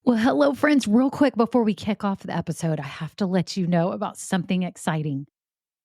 Well, hello, friends. Real quick before we kick off the episode, I have to let you know about something exciting.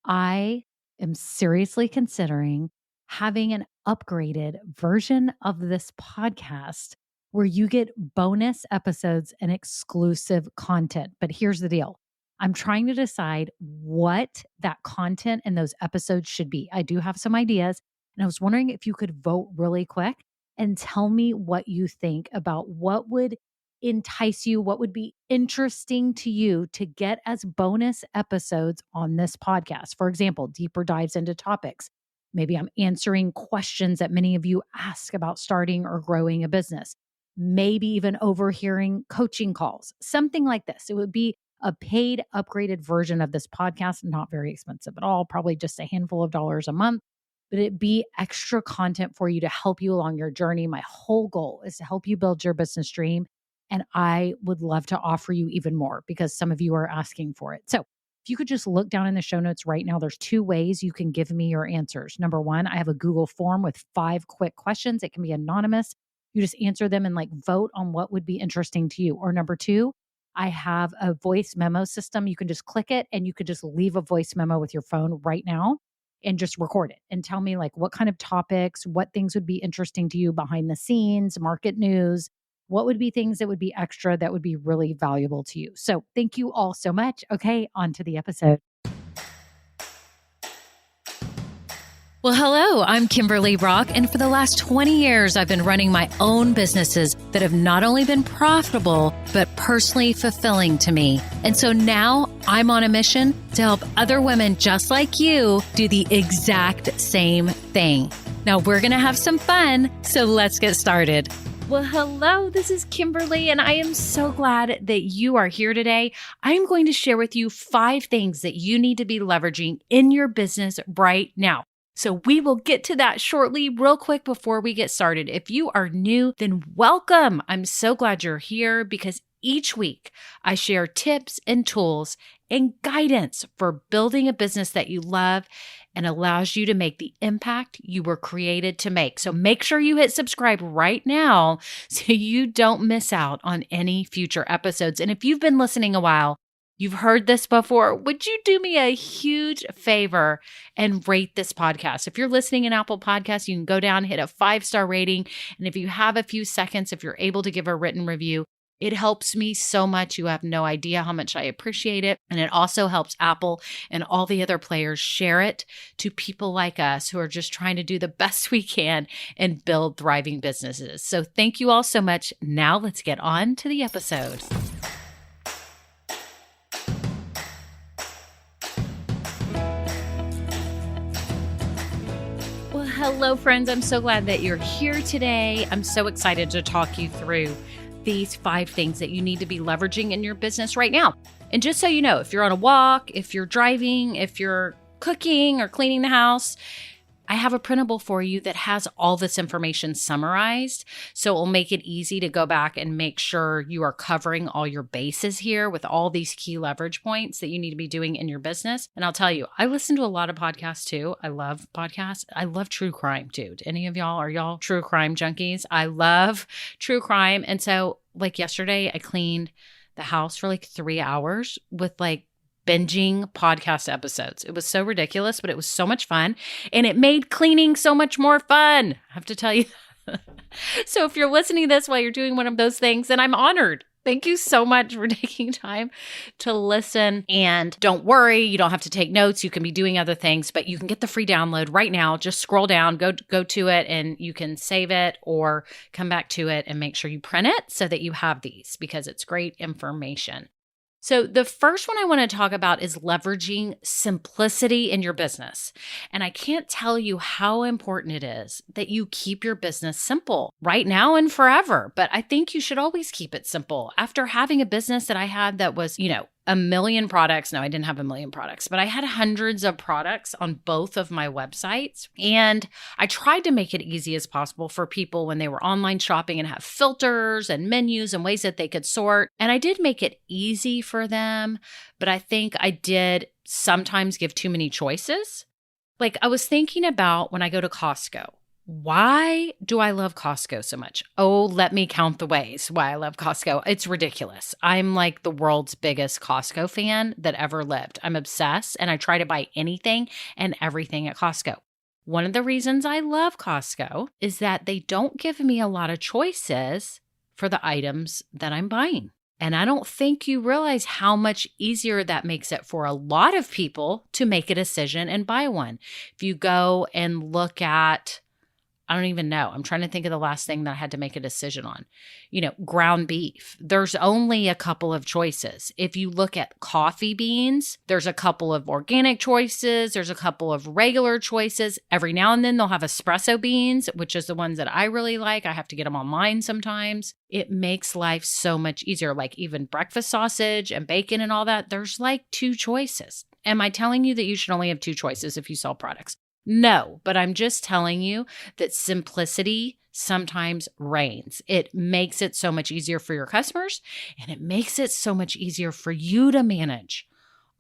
I am seriously considering having an upgraded version of this podcast where you get bonus episodes and exclusive content. But here's the deal, I'm trying to decide what that content and those episodes should be. I do have some ideas, and I was wondering if you could vote really quick and tell me what you think about what would entice you, what would be interesting to you to get as bonus episodes on this podcast. For example, deeper dives into topics. Maybe I'm answering questions that many of you ask about starting or growing a business. Maybe even overhearing coaching calls, something like this. It would be a paid, upgraded version of this podcast, not very expensive at all, probably just a handful of dollars a month, but it be extra content for you to help you along your journey. My whole goal is to help you build your business dream. And I would love to offer you even more because some of you are asking for it. So if you could just look down in the show notes right now, there's two ways you can give me your answers. Number one, I have a Google form with 5 quick questions. It can be anonymous. You just answer them and vote on what would be interesting to you. Or number two, I have a voice memo system. You can just click it and you could just leave a voice memo with your phone right now and just record it and tell me what kind of topics, what things would be interesting to you behind the scenes, market news, what would be things that would be extra that would be really valuable to you. So thank you all so much. Okay, on to the episode. Well, hello, I'm Kimberly Brock, and for the last 20 years, I've been running my own businesses that have not only been profitable, but personally fulfilling to me. And so now I'm on a mission to help other women just like you do the exact same thing. Now we're going to have some fun, so let's get started. Well, hello, this is Kimberly, and I am so glad that you are here today. I am going to share with you 5 things that you need to be leveraging in your business right now. So we will get to that shortly. Real quick before we get started, if you are new, then welcome. I'm so glad you're here because each week I share tips and tools and guidance for building a business that you love and allows you to make the impact you were created to make. So make sure you hit subscribe right now so you don't miss out on any future episodes. And if you've been listening a while, you've heard this before, would you do me a huge favor and rate this podcast? If you're listening in Apple Podcasts, you can go down, hit a 5-star rating. And if you have a few seconds, if you're able to give a written review, it helps me so much. You have no idea how much I appreciate it. And it also helps Apple and all the other players share it to people like us who are just trying to do the best we can and build thriving businesses. So thank you all so much. Now let's get on to the episode. Well, hello, friends. I'm so glad that you're here today. I'm so excited to talk you through these 5 things that you need to be leveraging in your business right now. And just so you know, if you're on a walk, if you're driving, if you're cooking or cleaning the house, I have a printable for you that has all this information summarized. So it will make it easy to go back and make sure you are covering all your bases here with all these key leverage points that you need to be doing in your business. And I'll tell you, I listen to a lot of podcasts too. I love podcasts. I love true crime, dude. Any of y'all, are y'all true crime junkies? I love true crime. And so yesterday, I cleaned the house for 3 hours with binging podcast episodes. It was so ridiculous, but it was so much fun. And it made cleaning so much more fun. I have to tell you. So if you're listening to this while you're doing one of those things, then I'm honored. Thank you so much for taking time to listen. And don't worry, you don't have to take notes. You can be doing other things, but you can get the free download right now. Just scroll down, go to it, and you can save it or come back to it and make sure you print it so that you have these because it's great information. So the first one I want to talk about is leveraging simplicity in your business. And I can't tell you how important it is that you keep your business simple right now and forever. But I think you should always keep it simple. After having a business that I had that was, 1 million products. No, I didn't have 1 million products, but I had hundreds of products on both of my websites. And I tried to make it easy as possible for people when they were online shopping and have filters and menus and ways that they could sort. And I did make it easy for them, but I think I did sometimes give too many choices. I was thinking about when I go to Costco. Why do I love Costco so much? Oh, let me count the ways why I love Costco. It's ridiculous. I'm like the world's biggest Costco fan that ever lived. I'm obsessed and I try to buy anything and everything at Costco. One of the reasons I love Costco is that they don't give me a lot of choices for the items that I'm buying. And I don't think you realize how much easier that makes it for a lot of people to make a decision and buy one. If you go and look at, I don't even know. I'm trying to think of the last thing that I had to make a decision on. Ground beef. There's only a couple of choices. If you look at coffee beans, there's a couple of organic choices. There's a couple of regular choices. Every now and then they'll have espresso beans, which is the ones that I really like. I have to get them online sometimes. It makes life so much easier. Like even breakfast sausage and bacon and all that, there's like 2 choices. Am I telling you that you should only have 2 choices if you sell products? No, but I'm just telling you that simplicity sometimes reigns. It makes it so much easier for your customers, and it makes it so much easier for you to manage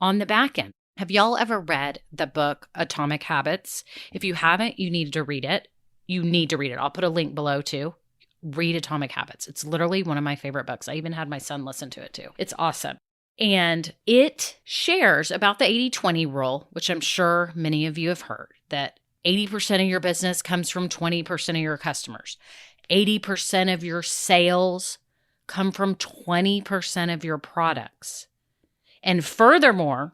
on the back end. Have y'all ever read the book Atomic Habits? If you haven't, you need to read it. You need to read it. I'll put a link below too. Read Atomic Habits. It's literally one of my favorite books. I even had my son listen to it too. It's awesome. And it shares about the 80-20 rule, which I'm sure many of you have heard, that 80% of your business comes from 20% of your customers. 80% of your sales come from 20% of your products. And furthermore,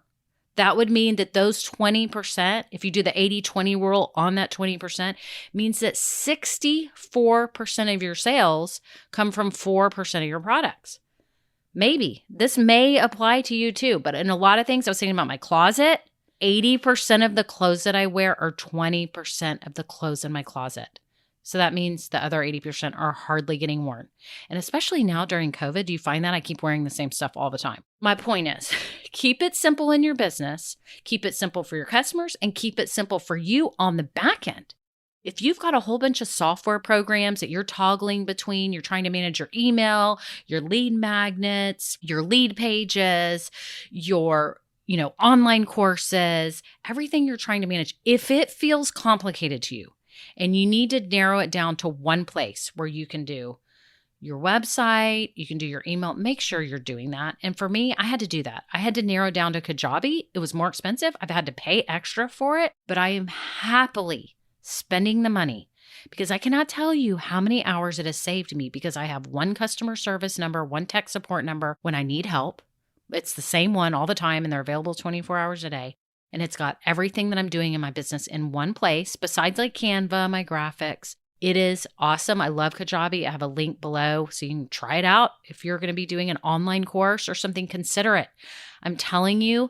that would mean that those 20%, if you do the 80-20 rule on that 20%, means that 64% of your sales come from 4% of your products. Maybe this may apply to you too, but in a lot of things, I was thinking about my closet. 80% of the clothes that I wear are 20% of the clothes in my closet. So that means the other 80% are hardly getting worn. And especially now during COVID, do you find that I keep wearing the same stuff all the time? My point is, keep it simple in your business, keep it simple for your customers, and keep it simple for you on the back end. If you've got a whole bunch of software programs that you're toggling between, you're trying to manage your email, your lead magnets, your lead pages, your online courses, everything you're trying to manage. If it feels complicated to you and you need to narrow it down to one place where you can do your website, you can do your email, make sure you're doing that. And for me, I had to do that. I had to narrow down to Kajabi. It was more expensive. I've had to pay extra for it, but I am happily spending the money because I cannot tell you how many hours it has saved me because I have one customer service number, one tech support number when I need help. It's the same one all the time and they're available 24 hours a day. And it's got everything that I'm doing in my business in one place besides like Canva, my graphics. It is awesome. I love Kajabi. I have a link below so you can try it out. If you're going to be doing an online course or something, consider it. I'm telling you,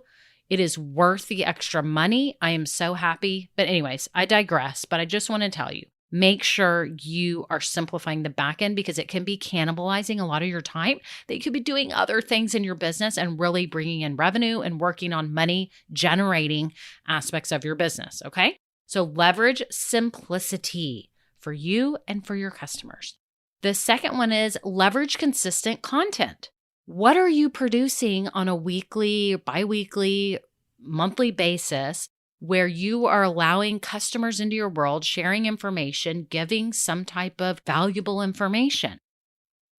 it is worth the extra money. I am so happy. But anyways, I digress, but I just want to tell you, make sure you are simplifying the back end because it can be cannibalizing a lot of your time that you could be doing other things in your business and really bringing in revenue and working on money generating aspects of your business. Okay. So leverage simplicity for you and for your customers. The second one is leverage consistent content. What are you producing on a weekly, bi-weekly, monthly basis where you are allowing customers into your world, sharing information, giving some type of valuable information?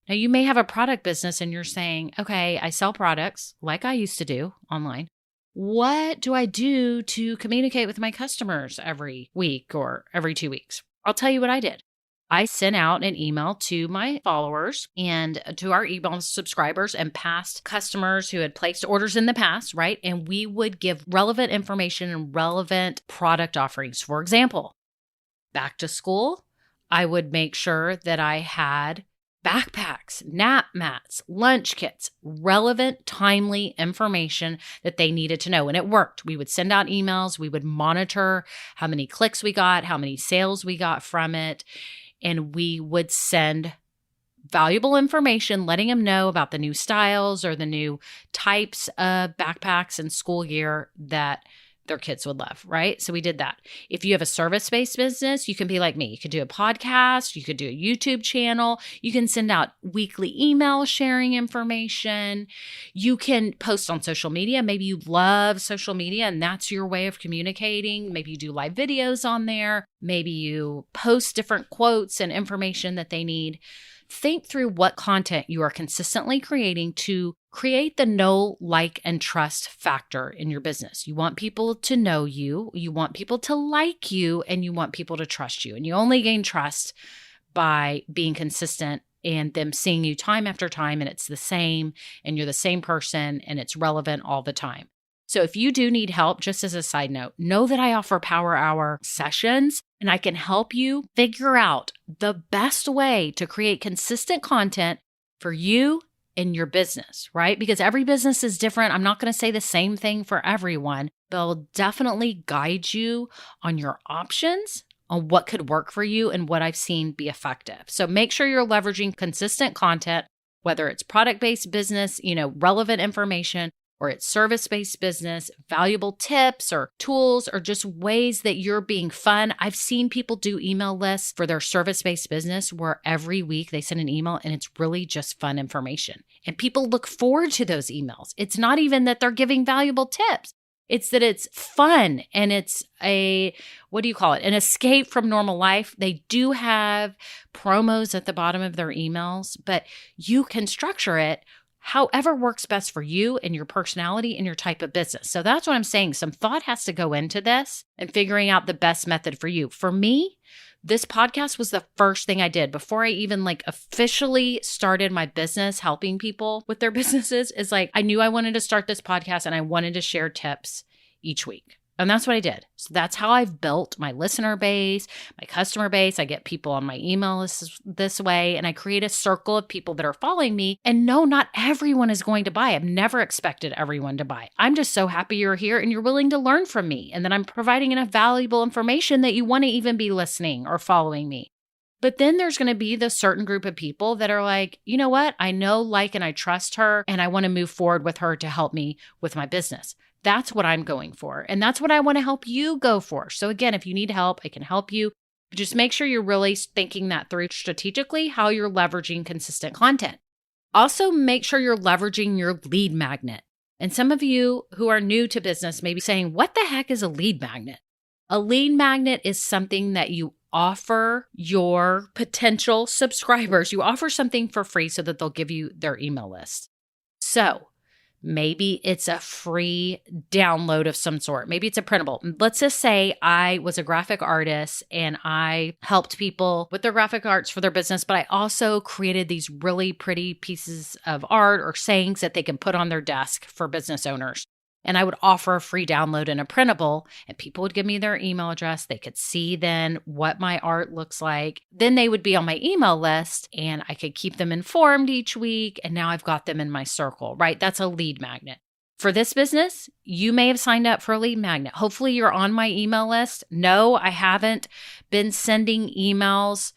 Now, you may have a product business and you're saying, okay, I sell products like I used to do online. What do I do to communicate with my customers every week or every 2 weeks? I'll tell you what I did. I sent out an email to my followers and to our email subscribers and past customers who had placed orders in the past, right? And we would give relevant information and relevant product offerings. For example, back to school, I would make sure that I had backpacks, nap mats, lunch kits, relevant, timely information that they needed to know. And it worked. We would send out emails. We would monitor how many clicks we got, how many sales we got from it. And we would send valuable information, letting them know about the new styles or the new types of backpacks and school gear that their kids would love, right? So we did that. If you have a service-based business, you can be like me. You could do a podcast, you could do a YouTube channel, you can send out weekly emails sharing information, you can post on social media. Maybe you love social media and that's your way of communicating. Maybe you do live videos on there. Maybe you post different quotes and information that they need. Think through what content you are consistently creating to create the know, like, and trust factor in your business. You want people to know you, you want people to like you, and you want people to trust you. And you only gain trust by being consistent and them seeing you time after time, and it's the same, and you're the same person, and it's relevant all the time. So if you do need help, just as a side note, know that I offer Power Hour sessions and I can help you figure out the best way to create consistent content for you and your business, right? Because every business is different. I'm not going to say the same thing for everyone, but I'll definitely guide you on your options on what could work for you and what I've seen be effective. So make sure you're leveraging consistent content, whether it's product-based business, relevant information, or it's service-based business, valuable tips or tools, or just ways that you're being fun. I've seen people do email lists for their service-based business where every week they send an email and it's really just fun information. And people look forward to those emails. It's not even that they're giving valuable tips. It's that it's fun and it's an escape from normal life. They do have promos at the bottom of their emails, but you can structure it however works best for you and your personality and your type of business. So that's what I'm saying. Some thought has to go into this and figuring out the best method for you. For me, this podcast was the first thing I did before I even officially started my business helping people with their businesses. Is I knew I wanted to start this podcast and I wanted to share tips each week. And that's what I did. So that's how I've built my listener base, my customer base. I get people on my email list this way, and I create a circle of people that are following me. And no, not everyone is going to buy. I've never expected everyone to buy. I'm just so happy you're here and you're willing to learn from me, and that I'm providing enough valuable information that you want to even be listening or following me. But then there's going to be the certain group of people that are like, you know what? I know, and I trust her, and I want to move forward with her to help me with my business. That's what I'm going for. And that's what I want to help you go for. So again, if you need help, I can help you. But just make sure you're really thinking that through strategically, how you're leveraging consistent content. Also, make sure you're leveraging your lead magnet. And some of you who are new to business may be saying, what the heck is a lead magnet? A lead magnet is something that you offer your potential subscribers. You offer something for free so that they'll give you their email list. So maybe it's a free download of some sort. Maybe it's a printable. Let's just say I was a graphic artist and I helped people with their graphic arts for their business, but I also created these really pretty pieces of art or sayings that they can put on their desk for business owners. And I would offer a free download and a printable, and people would give me their email address. They could see then what my art looks like. Then they would be on my email list and I could keep them informed each week. And now I've got them in my circle, right? That's a lead magnet. For this business, you may have signed up for a lead magnet. Hopefully you're on my email list. No, I haven't been sending emails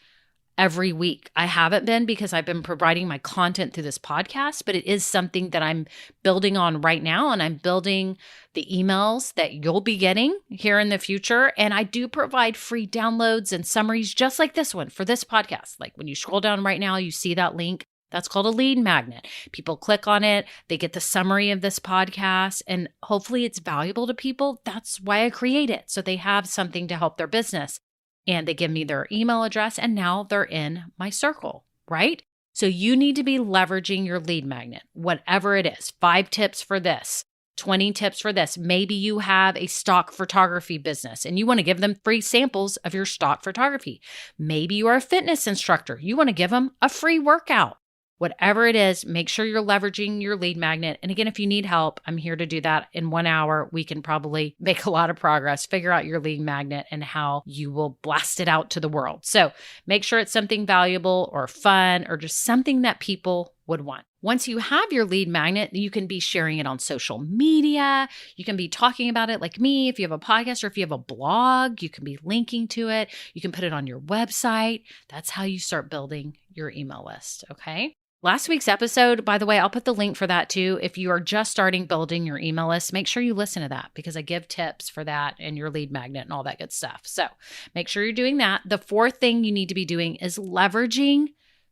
every week. I haven't been because I've been providing my content through this podcast, but it is something that I'm building on right now. And I'm building the emails that you'll be getting here in the future. And I do provide free downloads and summaries just like this one for this podcast. Like when you scroll down right now, you see that link. That's called a lead magnet. People click on it. They get the summary of this podcast, and hopefully it's valuable to people. That's why I create it. So they have something to help their business. And they give me their email address, and now they're in my circle, right? So you need to be leveraging your lead magnet, whatever it is. 5 tips for this, 20 tips for this. Maybe you have a stock photography business and you want to give them free samples of your stock photography. Maybe you are a fitness instructor. You want to give them a free workout. Whatever it is, make sure you're leveraging your lead magnet. And again, if you need help, I'm here to do that. In 1 hour, we can probably make a lot of progress, figure out your lead magnet and how you will blast it out to the world. So make sure it's something valuable or fun or just something that people would want. Once you have your lead magnet, you can be sharing it on social media. You can be talking about it like me. If you have a podcast or if you have a blog, you can be linking to it. You can put it on your website. That's how you start building your email list, okay? Last week's episode, by the way, I'll put the link for that too. If you are just starting building your email list, make sure you listen to that because I give tips for that and your lead magnet and all that good stuff. So make sure you're doing that. The fourth thing you need to be doing is leveraging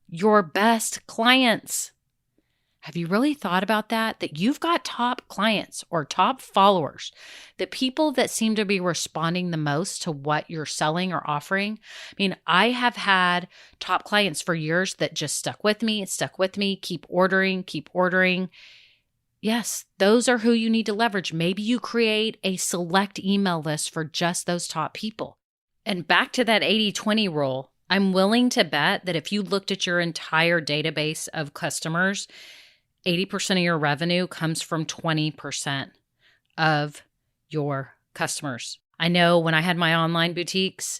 your best clients. Have you really thought about that? That you've got top clients or top followers, the people that seem to be responding the most to what you're selling or offering. I mean, I have had top clients for years that just stuck with me, keep ordering. Yes, those are who you need to leverage. Maybe you create a select email list for just those top people. And back to that 80-20 rule, I'm willing to bet that if you looked at your entire database of customers, 80% of your revenue comes from 20% of your customers. I know when I had my online boutiques,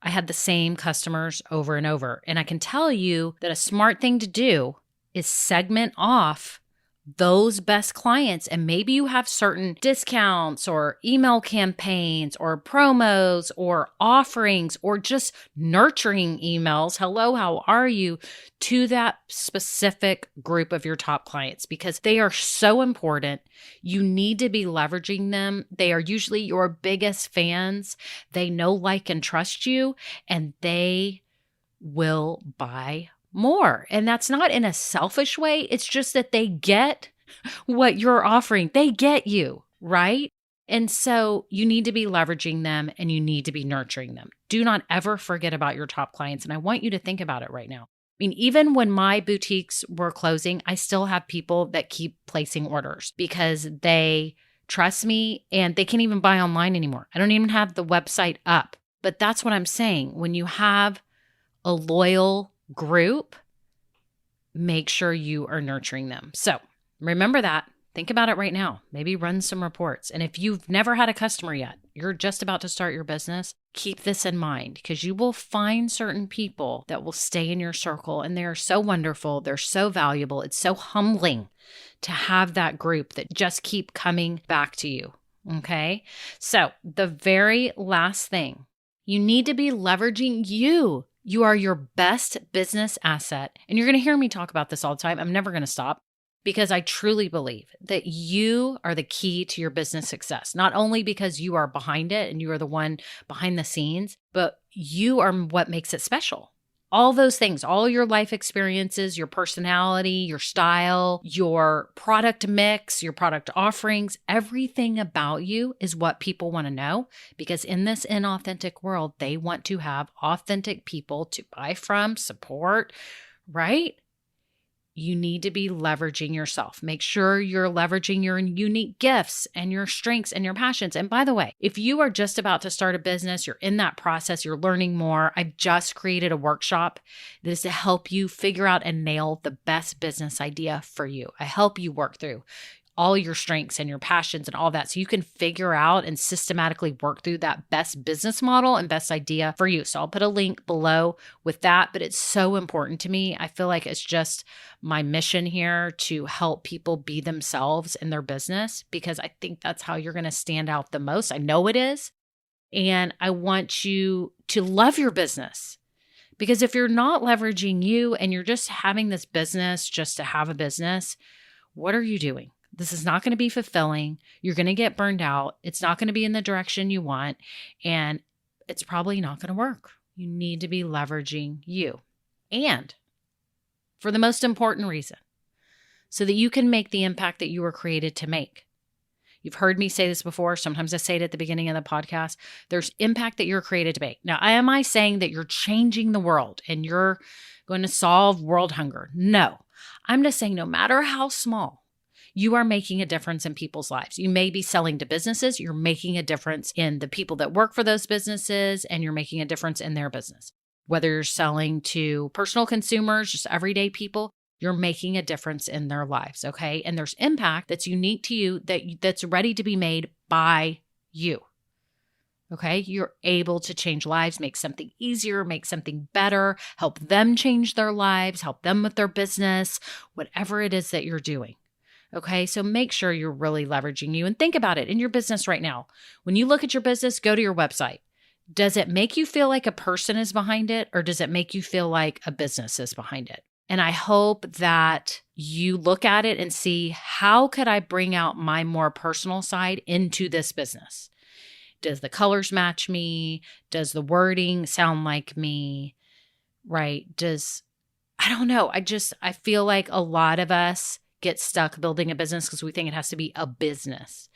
I had the same customers over and over. And I can tell you that a smart thing to do is segment off those best clients. And maybe you have certain discounts or email campaigns or promos or offerings or just nurturing emails. Hello, how are you? To that specific group of your top clients because they are so important. You need to be leveraging them. They are usually your biggest fans. They know, like, and trust you, and they will buy more. And that's not in a selfish way. It's just that they get what you're offering. They get you, right? And so you need to be leveraging them and you need to be nurturing them. Do not ever forget about your top clients. And I want you to think about it right now. I mean, even when my boutiques were closing, I still have people that keep placing orders because they trust me and they can't even buy online anymore. I don't even have the website up. But that's what I'm saying. When you have a loyal group, make sure you are nurturing them. So remember that. Think about it right now. Maybe run some reports. And if you've never had a customer yet, you're just about to start your business, keep this in mind because you will find certain people that will stay in your circle and they're so wonderful. They're so valuable. It's so humbling to have that group that just keep coming back to you. Okay. So the very last thing, you need to be leveraging you. You are your best business asset. And you're going to hear me talk about this all the time. I'm never going to stop because I truly believe that you are the key to your business success, not only because you are behind it and you are the one behind the scenes, but you are what makes it special. All those things, all your life experiences, your personality, your style, your product mix, your product offerings, everything about you is what people want to know because in this inauthentic world, they want to have authentic people to buy from, support, right? You need to be leveraging yourself. Make sure you're leveraging your unique gifts and your strengths and your passions. And by the way, if you are just about to start a business, you're in that process, you're learning more, I've just created a workshop that is to help you figure out and nail the best business idea for you. I help you work through all your strengths and your passions and all that so you can figure out and systematically work through that best business model and best idea for you. So I'll put a link below with that, but it's so important to me. I feel like it's just my mission here to help people be themselves in their business because I think that's how you're going to stand out the most. I know it is. And I want you to love your business because if you're not leveraging you and you're just having this business just to have a business, what are you doing? This is not going to be fulfilling. You're going to get burned out. It's not going to be in the direction you want, and it's probably not going to work. You need to be leveraging you. And for the most important reason, so that you can make the impact that you were created to make. You've heard me say this before. Sometimes I say it at the beginning of the podcast. There's impact that you're created to make. Now, am I saying that you're changing the world and you're going to solve world hunger? No. I'm just saying no matter how small, you are making a difference in people's lives. You may be selling to businesses. You're making a difference in the people that work for those businesses, and you're making a difference in their business. Whether you're selling to personal consumers, just everyday people, you're making a difference in their lives, okay? And there's impact that's unique to you that's ready to be made by you, okay? You're able to change lives, make something easier, make something better, help them change their lives, help them with their business, whatever it is that you're doing. Okay, so make sure you're really leveraging you and think about it in your business right now. When you look at your business, go to your website. Does it make you feel like a person is behind it or does it make you feel like a business is behind it? And I hope that you look at it and see, how could I bring out my more personal side into this business? Does the colors match me? Does the wording sound like me? Right? I don't know. I feel like a lot of us get stuck building a business because we think it has to be a business.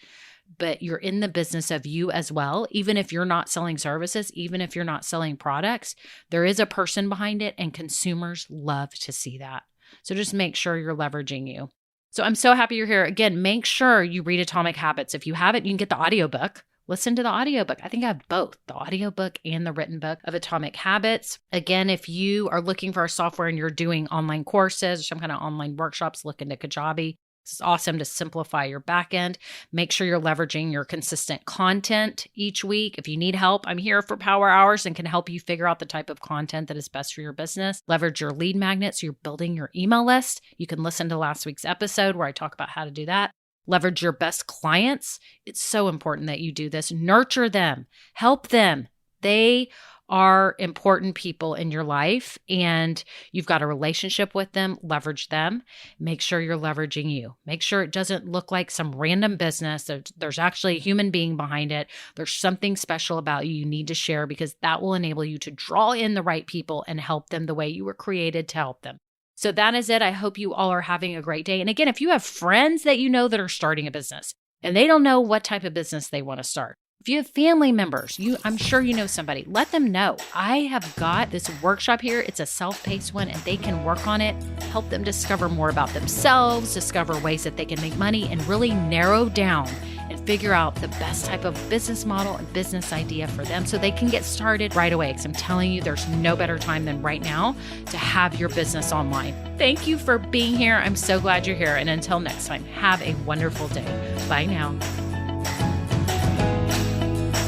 But you're in the business of you as well. Even if you're not selling services, even if you're not selling products, there is a person behind it, and consumers love to see that. So just make sure you're leveraging you. So I'm so happy you're here. Again, make sure you read Atomic Habits. If you haven't, you can get the audiobook. Listen to the audiobook. I think I have both, the audiobook and the written book of Atomic Habits. Again, if you are looking for a software and you're doing online courses or some kind of online workshops, look into Kajabi. It's awesome to simplify your back end. Make sure you're leveraging your consistent content each week. If you need help, I'm here for Power Hours and can help you figure out the type of content that is best for your business. Leverage your lead magnet so you're building your email list. You can listen to last week's episode where I talk about how to do that. Leverage your best clients. It's so important that you do this. Nurture them. Help them. They are important people in your life, and you've got a relationship with them. Leverage them. Make sure you're leveraging you. Make sure it doesn't look like some random business. There's actually a human being behind it. There's something special about you need to share, because that will enable you to draw in the right people and help them the way you were created to help them. So that is it. I hope you all are having a great day. And again, if you have friends that you know that are starting a business and they don't know what type of business they want to start, if you have family members, I'm sure you know somebody, let them know. I have got this workshop here. It's a self-paced one, and they can work on it, help them discover more about themselves, discover ways that they can make money, and really narrow down and figure out the best type of business model and business idea for them so they can get started right away. Because I'm telling you, there's no better time than right now to have your business online. Thank you for being here. I'm so glad you're here. And until next time, have a wonderful day. Bye now.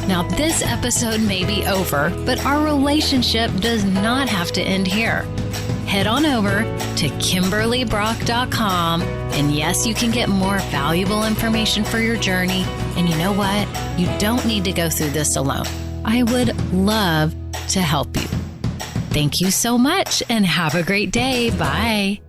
Now, this episode may be over, but our relationship does not have to end here. Head on over to KimberlyBrock.com, and yes, you can get more valuable information for your journey. And you know what? You don't need to go through this alone. I would love to help you. Thank you so much, and have a great day. Bye.